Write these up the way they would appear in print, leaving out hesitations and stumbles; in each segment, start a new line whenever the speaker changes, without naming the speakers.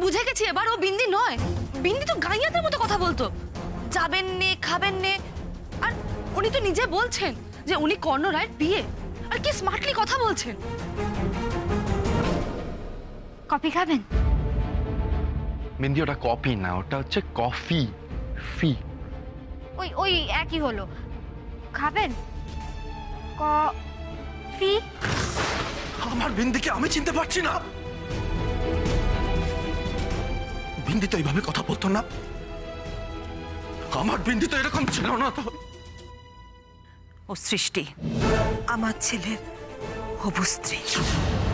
বুঝে গেছি এবার ও বিন্দি নয়। বিন্দি তো গাইয়াদের মতো কথা বলতো, যাবেন নে খাবেন নে। আর উনি তো নিজে বলছেন যে উনি কর্ণ রায়ের বিয়ে, আর কি স্মার্টলি কথা বলছেন।
কফি খাবেন?
বিন্দি ওটা কফি না, ওটা হচ্ছে কফি ফি।
ওই ওই একই হলো। খাবেন কফি?
আমার বিন্দিকে আমি চিনতে পারছি না। বিন্দি তো এইভাবে কথা বলতো না, আমার বিন্দি তো এরকম ছিল না। তো
ও সৃষ্টি আমার ছেলের হবু স্ত্রী।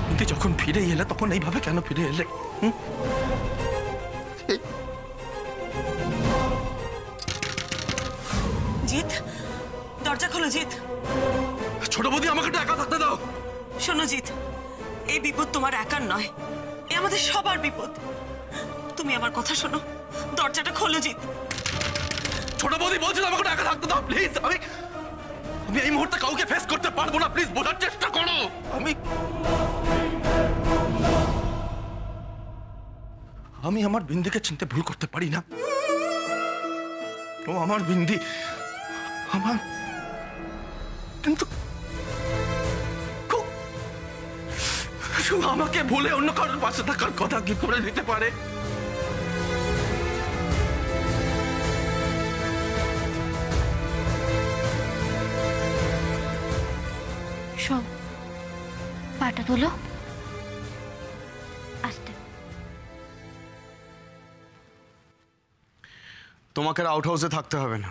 বিন্দি যখন ফিরে এলে তখন এইভাবে কেন ফিরে এলে?
জিৎ, দরজা খোলো জিৎ।
ছোট বৌদি আমাকে একটু একা থাকতে দাও।
শোনো জিৎ, এই বিপদ তোমার একার নয়, এ আমাদের সবার বিপদ। তুমি আমার কথা শোনো, দরজাটা খোলো জিৎ।
ছোট বৌদি বলছিল আমাকে একা থাকতে দাও প্লিজ। আমি এই মুহূর্তে কাউকে ফেস করতে পারবো না, প্লিজ বোঝার চেষ্টা করো। আমি আমার বিন্দিকে চিনতে ভুল করতে পারি না। ও আমার বিন্দি, আমার কিন্তু আমাকে ভুলে অন্য কারোর পাশে থাকার কথা কি করে দিতে পারে?
শোন, পাটা তোলো আস্তে।
তোমাকে আউট হাউসে থাকতে হবে না,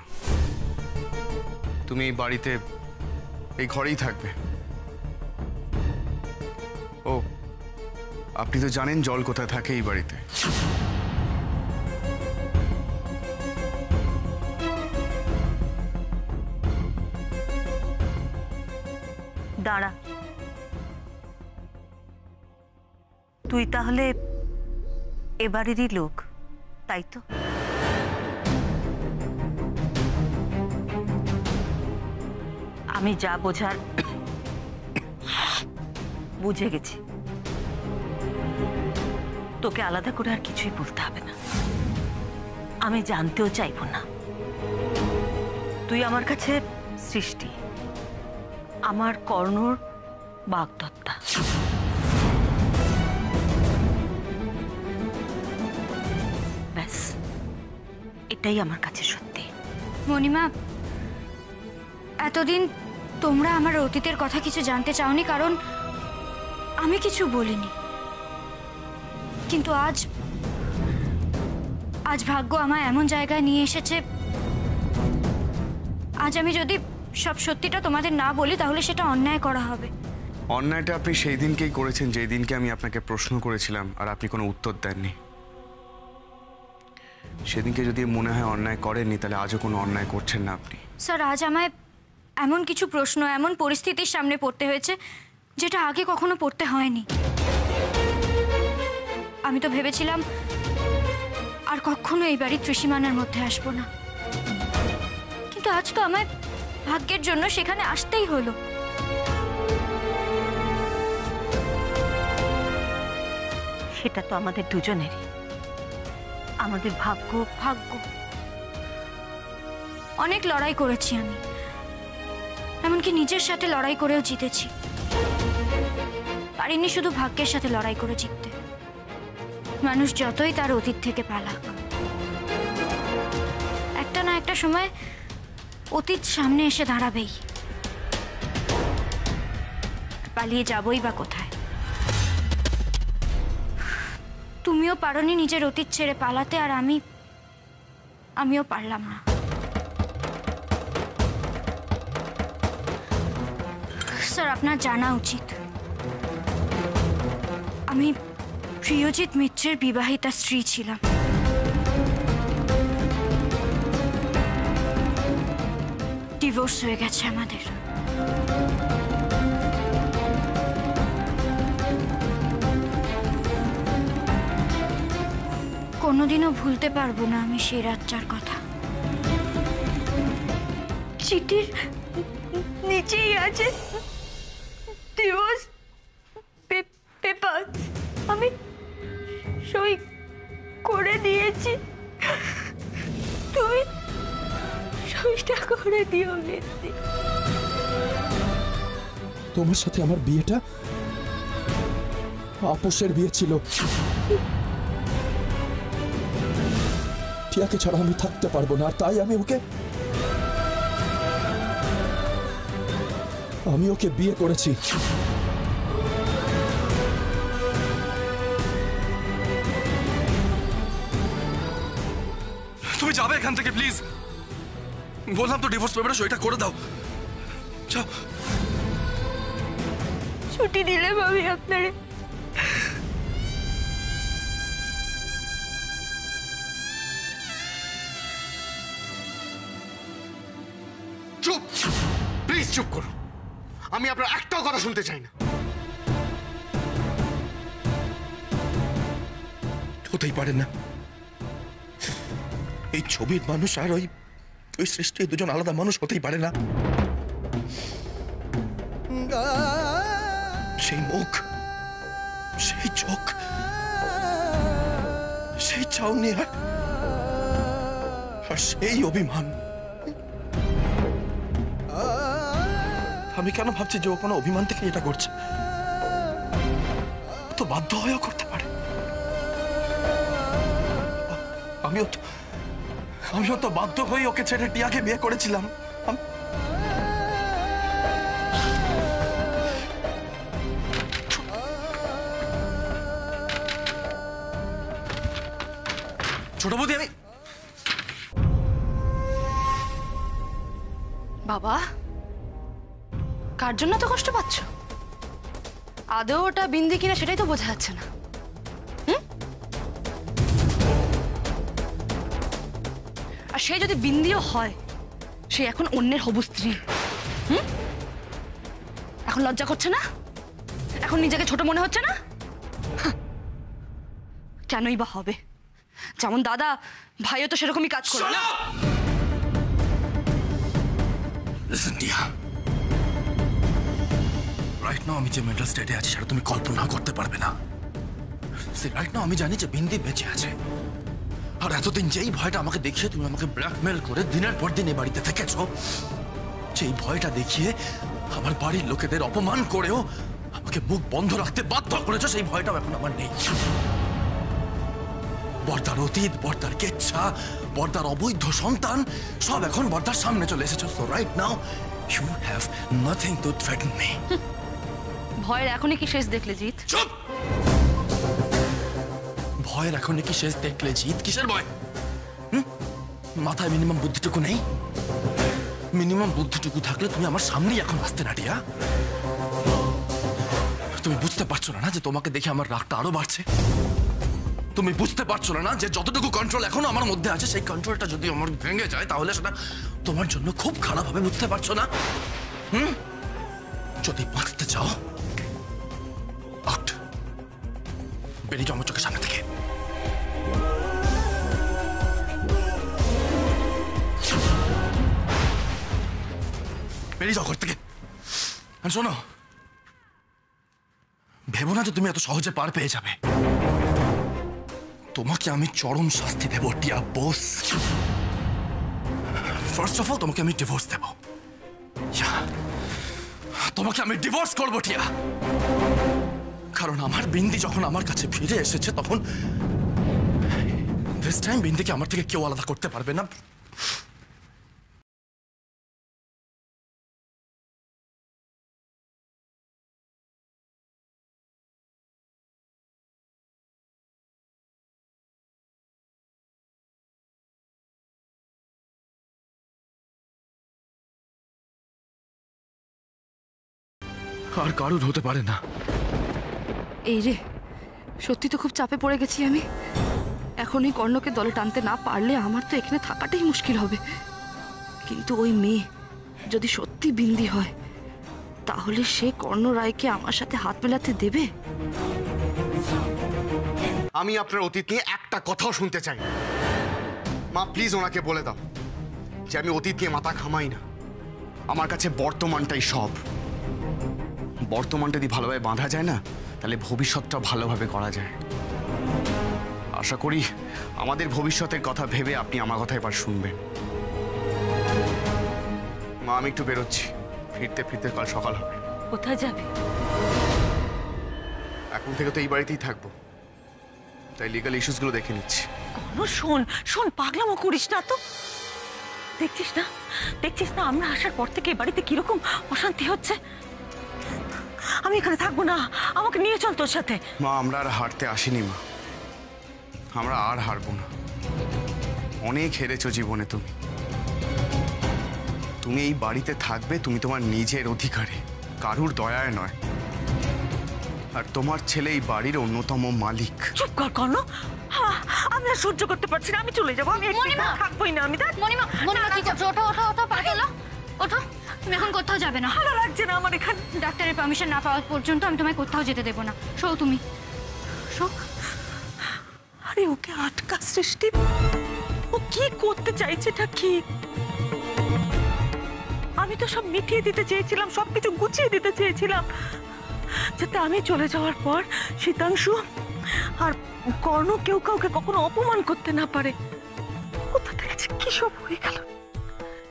তুমি এই বাড়িতে এই ঘরেই থাকবে। ও, আপনি তো জানেন জল কোথায় থাকে এই বাড়িতে।
দাঁড়া, তুই তাহলে এ বাড়িরই লোক, তাই তো? আমি যা বোঝার বুঝে গেছি, তোকে আলাদা করে আর কিছুই বলতে হবে না, আমি জানতেও চাইব না। তুই আমার কাছে সৃষ্টি, আমার কর্ণর বাগদত্তা। ব্যাস, এটাই আমার কাছে সত্যি।
মণিমা, এতদিন তোমরা আমার অতীতের কথা কিছু জানতে চাওনি, কারণ আমি কিছু বলিনি। কিন্তু আজ ভাগ্য আমায় এমন জায়গায় নিয়ে এসেছে, আজ আমি যদি সব সত্যিটা তোমাদের না বলি তাহলে সেটা অন্যায় করা হবে।
অন্যায়টা আপনি সেই দিনকেই করেছেন যেই দিনকে আমি আপনাকে প্রশ্ন করেছিলাম আর আপনি কোনো উত্তর দেননি। সেদিনকে যদি মনে হয় অন্যায় করেননি, তাহলে আজও কোনো অন্যায় করছেন না আপনি।
স্যার, আজ আমায় এমন কিছু প্রশ্ন, এমন পরিস্থিতির সামনে পড়তে হয়েছে যেটা আগে কখনো পড়তে হয়নি। আমি তো ভেবেছিলাম আর কখনো এই বাড়ির ত্রিসীমানার মধ্যে আসবো না, কিন্তু আজ তো আমায় ভাগ্যের জন্য সেখানে আসতেই হলো।
সেটা তো আমাদের দুজনেরই, আমাদের ভাগ্য।
অনেক লড়াই করেছি আমি, এমনকি নিজের সাথে লড়াই করেও জিতেছি। পারিনি শুধু ভাগ্যের সাথে লড়াই করে জিততে। মানুষ যতই তার অতীত থেকে পালাক, একটা না একটা সময় অতীত সামনে এসে দাঁড়াবেই। পালিয়ে যাবই বা কোথায়? তুমিও পারোনি নিজের অতীত ছেড়ে পালাতে, আর আমিও পারলাম না। স্যার, আপনার জানা উচিত আমি প্রিয়জিৎ মিত্রের বিবাহিতা স্ত্রী ছিলাম। ডিভোর্স হয়ে গেছে আমাদের। কোনোদিনও ভুলতে পারবো না আমি সেই রাতটার কথা। চিঠির নিচেই আছে ডিভোর্স পেপার। আমি সই করে দিয়েছি, তুমি সইটা করে দিও বিন্দি।
তোমার সাথে আমার বিয়েটা আপোষের বিয়ে ছিল। টিয়াকে ছাড়া আমি থাকতে পারবো না, আর তাই আমি ওকে বিয়ে করেছি।
তুমি যাবে এখান থেকে প্লিজ, বললাম তো ডিভোর্স পেপারে সইটা করে দাও। যাও।
ছুটি দিলাম আমি আপনারে।
চুপ, প্লিজ চুপ করো। আমি আপনার একটাও কথা শুনতে চাই না।
হতেই পারে না, এই ছবির মানুষ আর ওই সৃষ্টি দুজন আলাদা মানুষ হতেই পারে না। সেই মুখ, সেই চোখ, সেই চাউনি আর সেই অভিমান। আমি কেন ভাবছি যে ও কোনো অভিমান থেকে এটা করছে? তো বাধ্য হয়েও করতে পারে। আমিও তো বাধ্য হয়ে ওকে ছেড়ে টিয়াকে বিয়ে করেছিলাম।
ছোট বৌদি, আমি
বাবা, কার জন্য তো কষ্ট পাচ্ছ? আদৌ ওটা বিন্দি কিনা সেটাই তো বোঝা যাচ্ছে না। আর সে যদি বিন্দিও হয়, সে এখন অন্যের হবু স্ত্রী। এখন লজ্জা করছে না? এখন নিজেকে ছোট মনে হচ্ছে না? কেনই বা হবে? যেমন দাদা, ভাইও তো সেরকমই কাজ করে।
Listen, Tia. Right now আমি যে মেন্টাল স্টেটে আছি সেটা তুমি কল্পনা করতে পারবে না। রাইট নাও আমি জানি যে বিন্দি বেঁচে আছে, আর এতদিন যেই ভয়টা আমাকে দেখিয়ে তুমি আমাকে ব্ল্যাকমেল করে দিনের পর দিন এই বাড়িতে থেকেছো, সেই ভয়টা দেখিয়ে আমার বাড়ির লোকেদের অপমান করেও আমাকে মুখ বন্ধ রাখতে বাধ্য করেছো, সেই ভয়টাও এখন আমার নেই। বর্দার অতীত, বর্দার কেচ্ছা, বর্দার অবৈধ সন্তান সব এখন বর্দার সামনে চলে এসেছে। So right now you have nothing to threaten me.
ভয়ের এখনই কি শেষ দেখলে জিৎ?
চুপ! ভয়ের এখনই কি শেষ দেখলে জিৎ? কিসের ভয়? মাথায় মিনিমাম বুদ্ধিটুকু নেই? মিনিমাম বুদ্ধিটুকু থাকলে তুমি আমার সামনেই এখন আসতে না টিয়া। তুমি বুঝতে পারছো না যে তোমাকে দেখে আমার রাগটা আরো বাড়ছে? তুমি বুঝতে পারছো না যে যতটুকু কন্ট্রোল এখনো আমার মধ্যে আছে সেই কন্ট্রোলটা যদি আমার ভেঙে যায় তাহলে সেটা তোমার জন্য খুব খারাপ হবে, বুঝতে পারছো না? যদি বাঁচতে চাও আউট, বেরিয়ে যাও আমার চোখের সামনে থেকে। বেরিয়ে যাও ঘর থেকে। আর শোনো, ভেবো না যে তুমি এত সহজে পার পেয়ে যাবে। তোমাকে আমি চরম শাস্তি দেব টিয়া বোস। ফার্স্ট অফ অল তোমাকে আমি ডিভোর্স দেব। তোমাকে আমি ডিভোর্স করবো টিয়া, কারণ আমার বিন্দি যখন আমার কাছে ফিরে এসেছে তখন দিস টাইম বিন্দিকে আমার থেকে কেউ আলাদা করতে পারবে না। আর কারুর হতে পারে না।
এই রে, সত্যি তো খুব চাপে পড়ে গেছি আমি। এখন এই কর্ণকে দলে টানতে না পারলে আমার তো এখানে থাকাটাই মুশকিল হবে। কিন্তু ওই মেয়ে যদি সত্যি বিন্দি হয়, তাহলে সে কর্ণ রায়কে আমার সাথে হাত মেলাতে দেবে?
আমি আপনার অতীত নিয়ে একটা কথাও শুনতে চাই না। মা প্লিজ ওনাকে বলে দাও যে আমি অতীত নিয়ে মাথা ঘামাই না। আমার কাছে বর্তমানটাই সব। বর্তমানটা যদি ভালোভাবে বাঁধা যায় না, তাহলে ভবিষ্যৎটা ভালোভাবে করা যায়। আশা করি আমাদের ভবিষ্যতের কথা ভেবে আপনি আমার কথা এবার শুনবেন। মা, আমি একটু বেরোচ্ছি, ফিরতে ফিরতে কাল সকাল হবে।
কোথায় যাবে?
এখন থেকে তো এই বাড়িতেই থাকবো, তাই লিগ্যাল ইস্যুসগুলো দেখে নিচ্ছি।
শোন শোন, পাগলামো করিস না তো। দেখছিস না, দেখছিস না আমরা আসার পর থেকে বাড়িতে কিরকম অশান্তি হচ্ছে। আমি এখানে থাকবো না, আমাকে নিয়ে চল তোর সাথে।
মা, আমরা আর হারতে আসিনি মা, আমরা আর হারবো না। অনেক হেরেছো জীবনে তুমি। তুমি এই বাড়িতে থাকবে, তুমি তোমার নিজের অধিকারে, কারুর দয়ায় নয়। আর তোমার ছেলে এই বাড়ির অন্যতম মালিক।
চুপ কর কর্ণ, আমি আর সহ্য করতে পারছি না, আমি চলে যাবো। আমি থাকবোই না। আমি
মণিমা কি করছো? ওঠো ওঠো ওঠো, পাগল ওঠো। তুমি এখন কোথাও যাবে না।
ভালো লাগছে না আমার এখানে।
ডাক্তারের পারমিশন না পাওয়া পর্যন্ত আমি তোমায় কোথাও যেতে দেবো না। শো তুমি, শো।
আরে ওকে আটকা সৃষ্টি, ও কি করতে চাইছে এটা কি? আমি তো সব মিটিয়ে দিতে চেয়েছিলাম, সবকিছু গুছিয়ে দিতে চেয়েছিলাম, যাতে আমি চলে যাওয়ার পর শীতাংশু আর কর্ণ কেউ কাউকে কখনো অপমান করতে না পারে। কোথা থেকে কি সব হয়ে গেল?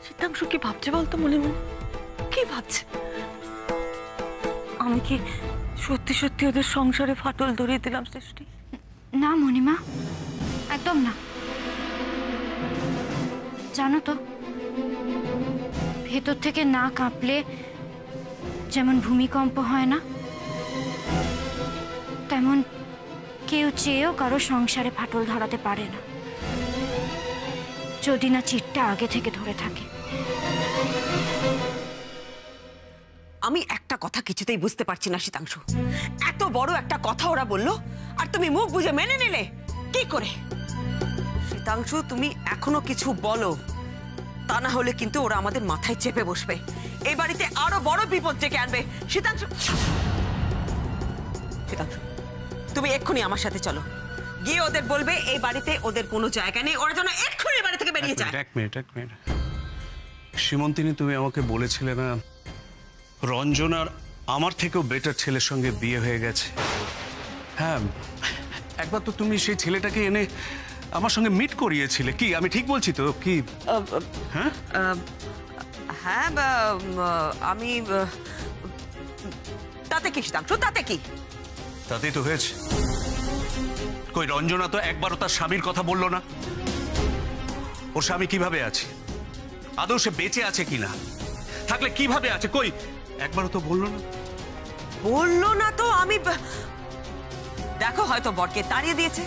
শীতাংশু কি ভাবছে বলতো? মনে মনে কি ভাবছে? আমি কি সত্যি সত্যি ওদের সংসারে ফাটল ধরিয়ে দিলাম সৃষ্টি?
না মণিমা, একদম না। জানো তো, ভেতর থেকে না কাঁপলে যেমন ভূমিকম্প হয় না, তেমন কেউ চেয়েও কারো সংসারে ফাটল ধরাতে পারে না, যদি না চিটটা আগে থেকে ধরে থাকে।
আমি একটা কথা কিছুতেই বুঝতে পারছি না শীতাংশু, এত বড় একটা কথা ওরা বললো আর তুমি মুখ বুঝে মেনে নিলে কি করে? শীতাংশু, তুমি এখনো কিছু বলো, তা না হলে কিন্তু ওরা আমাদের মাথায় চেপে বসবে, এই বাড়িতে আরো বড় বিপদ ডেকে আনবে। শীতাংশু, শীতাংশু, তুমি এক্ষুনি আমার সাথে চলো, গিয়ে ওদের বলবে এই বাড়িতে ওদের কোনো জায়গা নেই, ওরা যেন এক্ষুনি বাড়ি থেকে বেরিয়ে যায়।
এক মিনিট সীমন্তিনী, তুমি আমাকে বলেছিলে না রঞ্জনার আমার থেকেও বেটার ছেলের সঙ্গে বিয়ে হয়ে গেছে? হ্যাঁ, একবার তো তুমি সেই ছেলেটাকে এনে আমার সঙ্গে মিট করিয়েছিলে। কি আমি ঠিক বলছি তো? কি? হ্যাঁ
হ্যাঁ, আমি তাতে কি শীতাংশু, তাতে কি?
তাতেই তো হয়েছে। কই রঞ্জনা তো একবারও তার স্বামীর কথা বললো না। ওর স্বামী কিভাবে আছে, আদৌ সে বেঁচে আছে কিনা, থাকলে কিভাবে আছে, কই একবারও তো বললো না।
বললো না তো? আমি দেখো হয়তো বরকে তাড়িয়ে দিয়েছে।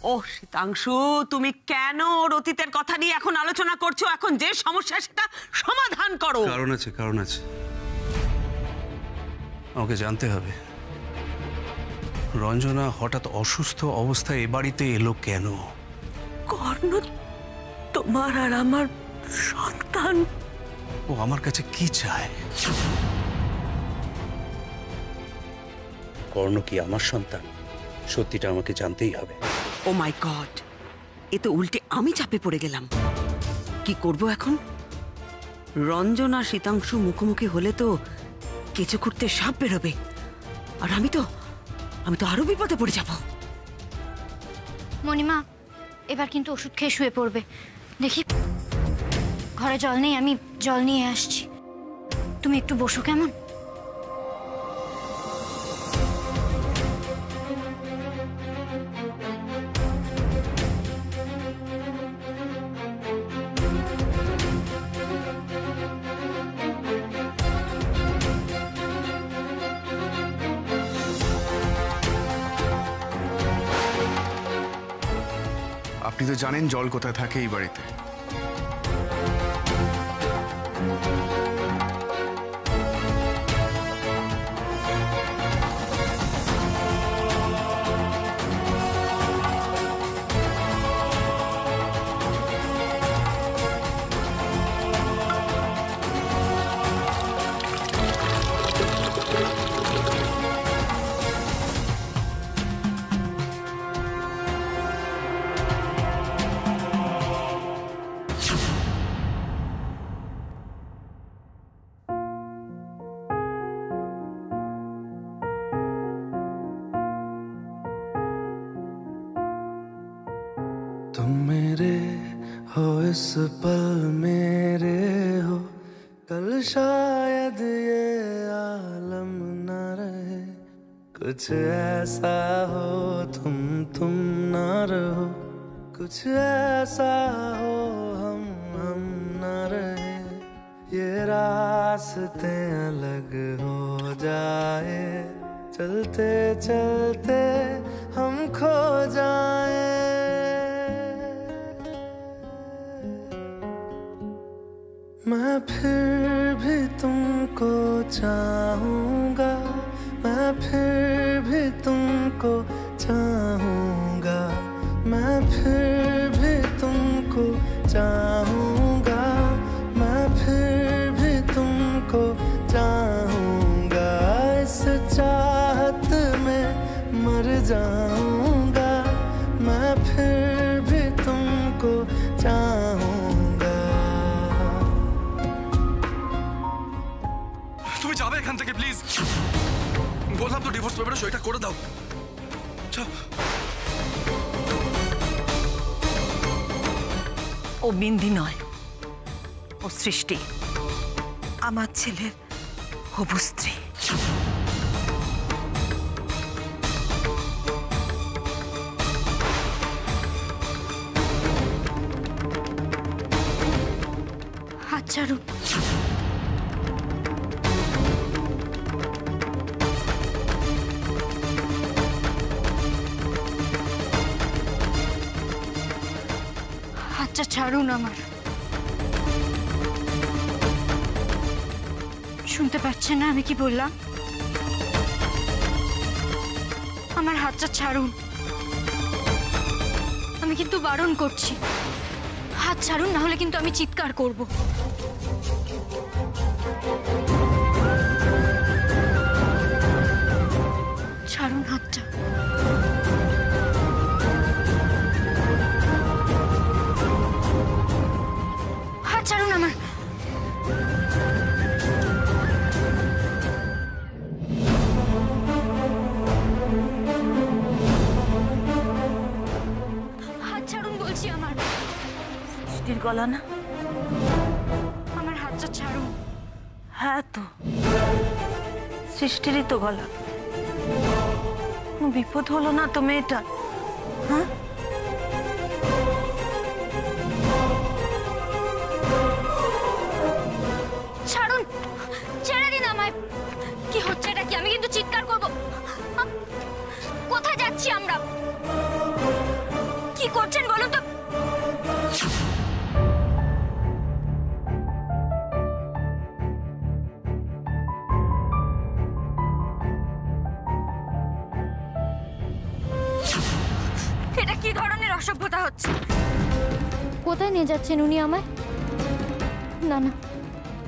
ও শীতাংশু, তুমি কেন ওর অতীতের কথা নিয়ে এখন আলোচনা করছো? এখন যে সমস্যা সেটা সমাধান করো।
কারণ আছে, কারণ আছে, আমাকে জানতে হবে রঞ্জনা হঠাৎ অসুস্থ অবস্থায় এ বাড়িতে এলো কেন?
কর্ণ তোমার আর আমার সন্তান।
ও আমার কাছে কি চায়? কর্ণ কি আমার সন্তান? সত্যিটা আমাকে জানতেই হবে।
ও মাই গড, এ তো উল্টে আমি চাপে পড়ে গেলাম। কি করব এখন? রঞ্জন আর শীতাংশু মুখোমুখি হলে তো কেঁচো খুঁড়তে সাপ বেরোবে, আর আমি তো আরো বিপদে পড়ে যাব।
মণিমা, এবার কিন্তু ওষুধ খেয়ে শুয়ে পড়বে। দেখি ঘরে জল নেই, আমি জল নিয়ে আসছি। তুমি একটু বসো কেমন?
আপনি তো জানেন জল কোথায় থাকে এই বাড়িতে।
इस पल मेरे हो, कल शायद ये आलम न रहे। कुछ ऐसा हो तुम ना रहो, कुछ ऐसा हो हम न रहे। ये रास्ते अलग हो जाए, चलते चलते हम खो जाए। मैं फिर भी तुमको चाहूंगा, मैं फिर भी तुमको चाहूंगा, मैं फिर भी तुमको चाहूंगा, मैं फिर भी तुमको चाहूंगा। इस चाहत में मर जाऊंगा, मैं फिर भी तुमको चाहूंगा।
তুমি যাবে এখান থেকে প্লিজ। বললাম তো ডিভোর্স পেপারে সইটা করে দাও।
ও বিন্দি নয়, ও সৃষ্টি, আমার ছেলের হবু স্ত্রী।
হাত ছাড়ুন। হাতটা ছাড়ুন আমার। শুনতে পাচ্ছেন না আমি কি বললাম? আমার হাতটা ছাড়ুন, আমি কিন্তু বারণ করছি। হাত ছাড়ুন, না হলে কিন্তু আমি চিৎকার করব। ছাড়ুন হাতটা। হাত ছাড়ুন আমার। হাত ছাড়ুন বলছি আমার।
সৃষ্টির গলা না?
আমার হাতটা ছাড়ুন।
হ্যাঁ তো, সৃষ্টিরই তো গলা। কোনো বিপদ হলো না তো মেয়েটা? হ্যাঁ,
ছাড়ুন, ছেড়ে দিন আমায়। কি হচ্ছে এটা কি? আমি কিন্তু চিৎকার করব। কোথায় যাচ্ছি আমরা? কি করছেন বলুন তো? এটা কি ধরনের অসভ্যতা হচ্ছে? কোথায় নিয়ে যাচ্ছেন উনি আমায়? না না,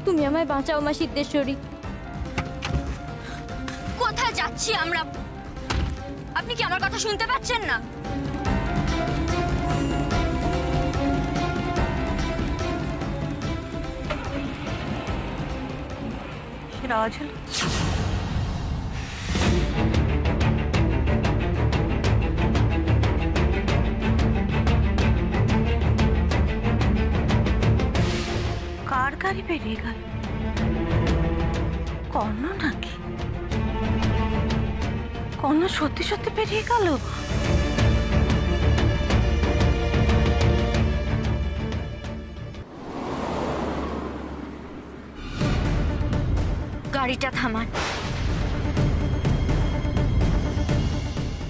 তুমি আমায় বাঁচাও মা সিদ্ধেশ্বরী। কোথায় যাচ্ছি আমরা? আপনি কি আমার কথা শুনতে পাচ্ছেন না?
সেটা আওয়াজ হলো। কার গাড়ি বেরিয়ে গেল? কর্ণ নাকি? কর্ণ সত্যি সত্যি বেরিয়ে গেল?
গাড়িটা থামান।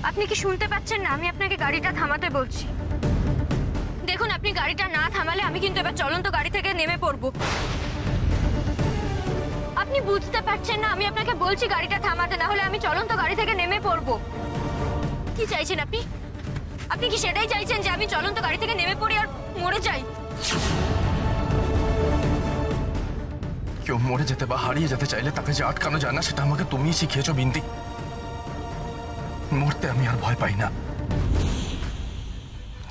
আপনি কি শুনতে পাচ্ছেন না? আমি আপনাকে গাড়িটা থামাতে বলছি। দেখুন, আপনি গাড়িটা না থামালে আমি কিন্তু এবার চলন্ত গাড়ি থেকে নেমে পড়ব। আপনি বুঝতে পারছেন না? আমি আপনাকে বলছি গাড়িটা থামাতে, না হলে আমি চলন্ত গাড়ি থেকে নেমে পড়ব। কি চাইছেন আপনি? আপনি কি সেটাই চাইছেন যে আমি চলন্ত গাড়ি থেকে নেমে পড়ি আর মরে যাই?
কেউ মরে যেতে বা হারিয়ে যেতে চাইলে তাকে যে আটকানো যায় না, সেটা আমাকে তুমিই শিখিয়েছো বিন্দি। মরতে আমি আর ভয় পাই না।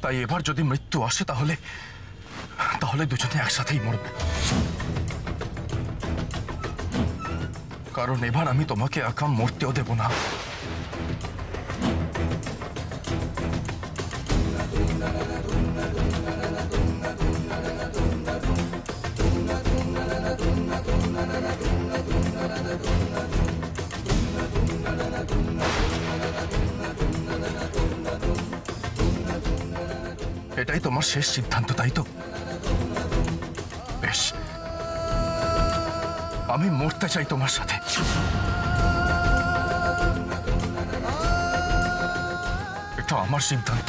তাই এবার যদি মৃত্যু আসে তাহলে তাহলে দুজনে একসাথেই মরব। কারণ এবার আমি তোমাকে একা মরতেও দেব না। এটাই তোমার শেষ সিদ্ধান্ত, তাই তো? বেশ, আমি মরতে চাই তোমার সাথে। এটা আমার সিদ্ধান্ত।